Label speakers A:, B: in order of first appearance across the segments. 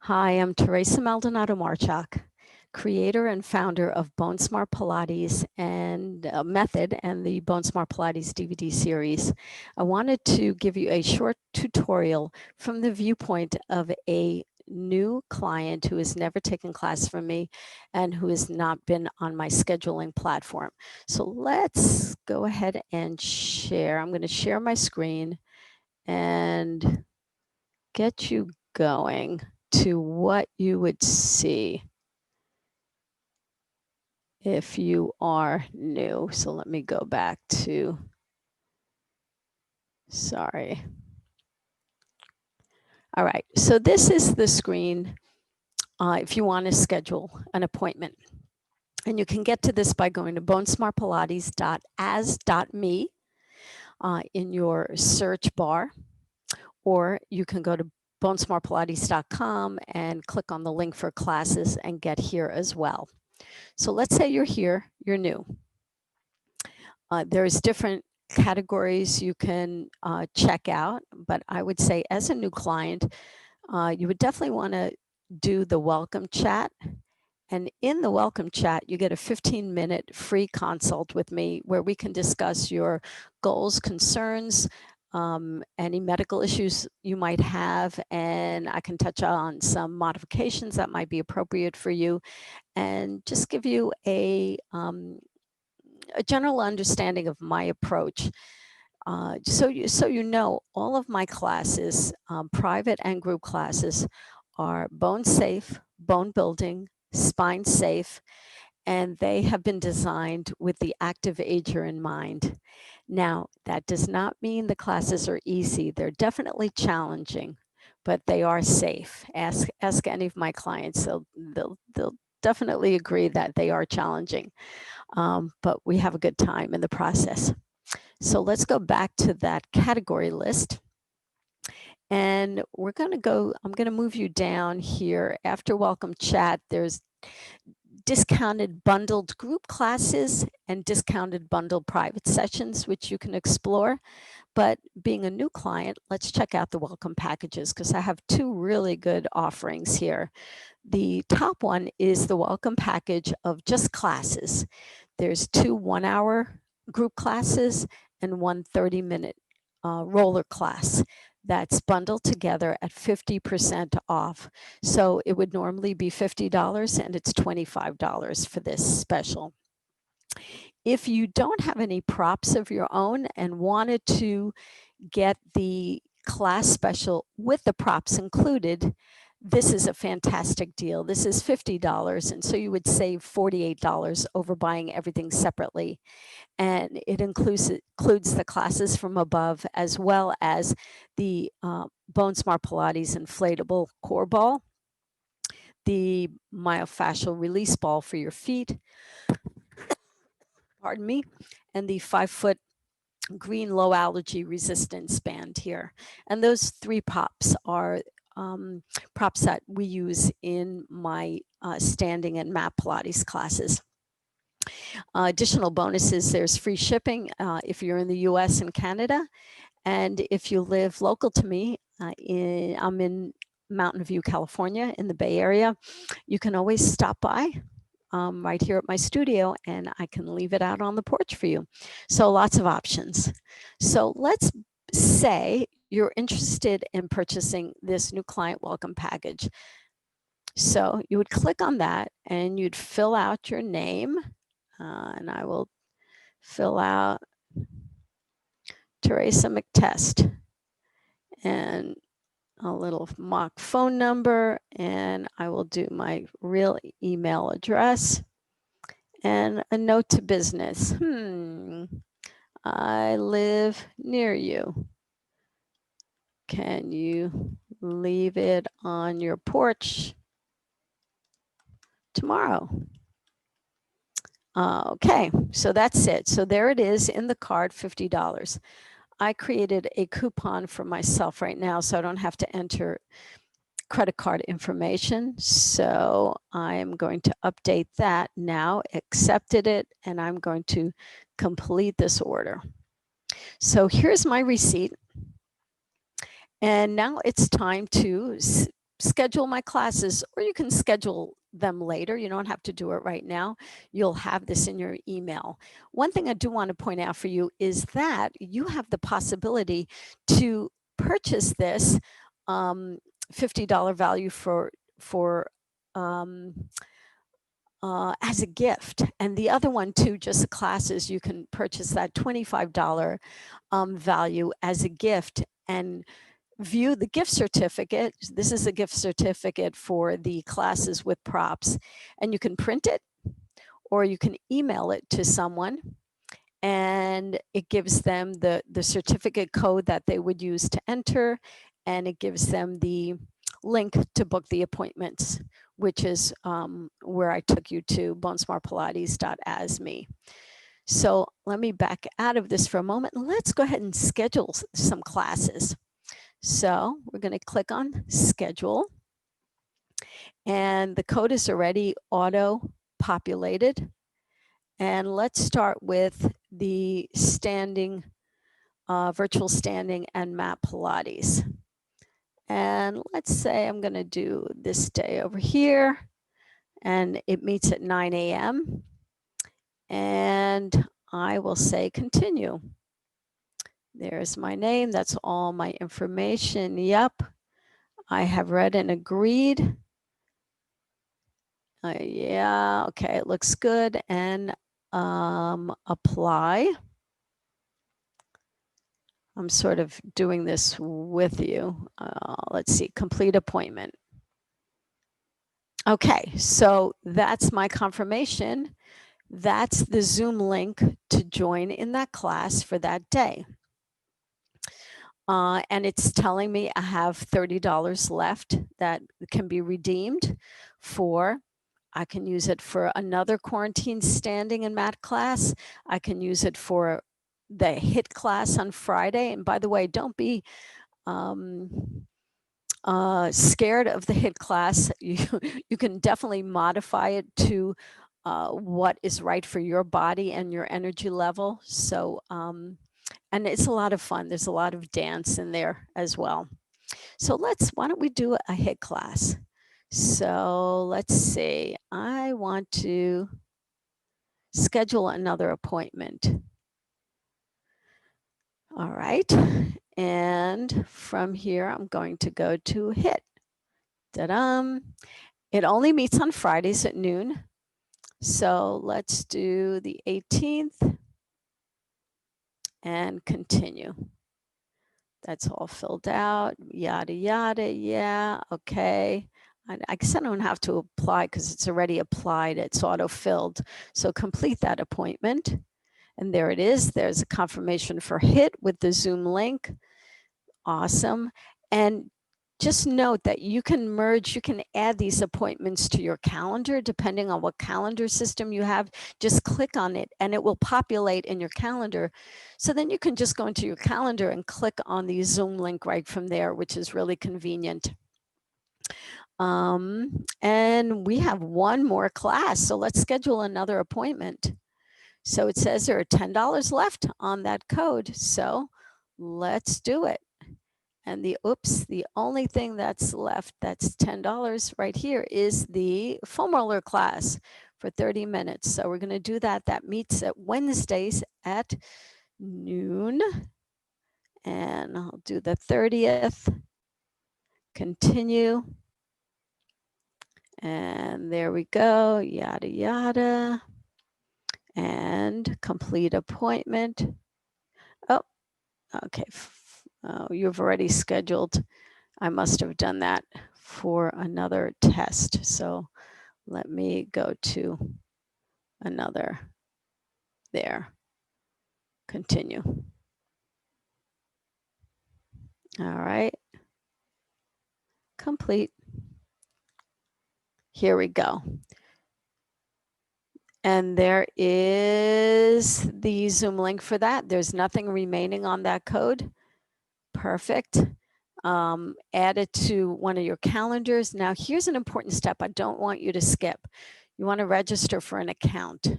A: Hi, I'm Teresa Maldonado-Marchak, creator and founder of BoneSmart Pilates and Method and the BoneSmart Pilates DVD series. I wanted to give you a short tutorial from the viewpoint of a new client who has never taken class from me and who has not been on my scheduling platform. So let's go ahead and share. I'm going to share my screen and get you going to what you would see if you are new. So let me go back to, sorry. All right, so this is the screen if you want to schedule an appointment. And you can get to this by going to bonesmartpilates.as.me in your search bar, or you can go to bonesmartpilates.com and click on the link for classes and get here as well. So let's say you're here, you're new. There's different categories you can check out, but I would say as a new client, you would definitely want to do the welcome chat. And in the welcome chat, you get a 15-minute free consult with me where we can discuss your goals, concerns, any medical issues you might have, and I can touch on some modifications that might be appropriate for you and just give you a general understanding of my approach. So you know, all of my classes, private and group classes, are bone safe, bone building, spine safe, and they have been designed with the active ager in mind. Now, that does not mean the classes are easy. They're definitely challenging, but they are safe. Ask any of my clients; they'll definitely agree that they are challenging, but we have a good time in the process. So let's go back to that category list. And we're going to go, I'm going to move you down here. After welcome chat, there's discounted bundled group classes and discounted bundled private sessions, which you can explore. But being a new client, let's check out the welcome packages because I have two really good offerings here. The top one is the welcome package of just classes. There's two 1-hour group classes and one 30-minute roller class that's bundled together at 50% off. So it would normally be $50 and it's $25 for this special. If you don't have any props of your own and wanted to get the class special with the props included, this is a fantastic deal. This is $50, and so you would save $48 over buying everything separately. And it includes the classes from above, as well as the BoneSmart Pilates inflatable core ball, the myofascial release ball for your feet, pardon me, and the 5-foot green low allergy resistance band here. And those three props are props that we use in my standing and mat Pilates classes. Additional bonuses, there's free shipping if you're in the US and Canada. And if you live local to me, I'm in Mountain View, California, in the Bay Area, you can always stop by right here at my studio and I can leave it out on the porch for you. So lots of options. So let's say you're interested in purchasing this new client welcome package. So you would click on that and you'd fill out your name, and I will fill out Teresa McTest and a little mock phone number, and I will do my real email address and a note to business. I live near you. Can you leave it on your porch tomorrow? Okay, so that's it. So there it is in the card, $50. I created a coupon for myself right now, so I don't have to enter credit card information. So I'm going to update that now, accepted it, and I'm going to complete this order. So here's my receipt. And now it's time to schedule my classes, or you can schedule them later. You don't have to do it right now. You'll have this in your email. One thing I do want to point out for you is that you have the possibility to purchase this $50 value for um, as a gift. And the other one too, just the classes, you can purchase that $25 value as a gift and view the gift certificate. This is a gift certificate for the classes with props, and you can print it or you can email it to someone, and it gives them the certificate code that they would use to enter, and it gives them the link to book the appointments, which is where I took you to, bonesmartpilates.asme. So let me back out of this for a moment and let's go ahead and schedule some classes. So we're going to click on schedule, and the code is already auto populated. And let's start with the standing, virtual standing and mat Pilates. And let's say I'm going to do this day over here, and it meets at 9 a.m. And I will say continue. There's my name. That's all my information. Yep. I have read and agreed. Yeah, okay, it looks good. And apply. I'm sort of doing this with you. Let's see, complete appointment. Okay, so that's my confirmation. That's the Zoom link to join in that class for that day. And it's telling me I have $30 left that can be redeemed for. I can use it for another quarantine standing and mat class. I can use it for the HIIT class on Friday. And by the way, don't be scared of the HIIT class. You can definitely modify it to what is right for your body and your energy level. So, and it's a lot of fun. There's a lot of dance in there as well. So why don't we do a HIIT class? So let's see, I want to schedule another appointment. All right, and from here, I'm going to go to HIIT. Ta-da! It only meets on Fridays at noon. So let's do the 18th and continue. That's all filled out, yada, yada, yeah, okay. I guess I don't have to apply because it's already applied, it's auto-filled. So complete that appointment. And there it is, there's a confirmation for HIIT with the Zoom link. Awesome. And just note that you can add these appointments to your calendar depending on what calendar system you have. Just click on it and it will populate in your calendar. So then you can just go into your calendar and click on the Zoom link right from there, which is really convenient. And we have one more class, so let's schedule another appointment. So it says there are $10 left on that code, so let's do it. And the only thing that's left that's $10 right here is the foam roller class for 30 minutes. So we're going to do that. That meets at Wednesdays at noon. And I'll do the 30th. Continue. And there we go. Yada, yada. And complete appointment. Oh, okay. Oh, you've already scheduled. I must have done that for another test. So let me go to another there. Continue. All right. Complete. Here we go. And there is the Zoom link for that. There's nothing remaining on that code. Perfect. Add it to one of your calendars. Now, here's an important step I don't want you to skip. You want to register for an account.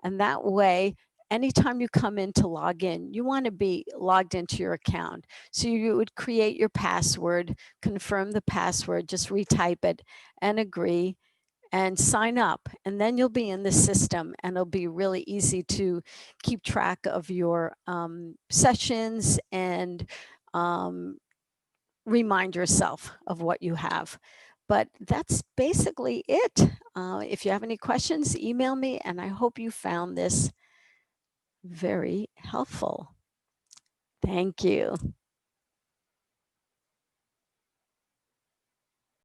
A: And that way, anytime you come in to log in, you want to be logged into your account. So you would create your password, confirm the password, just retype it and agree and sign up. And then you'll be in the system and it'll be really easy to keep track of your sessions and um, remind yourself of what you have. But that's basically it. If you have any questions, email me, and I hope you found this very helpful. Thank you.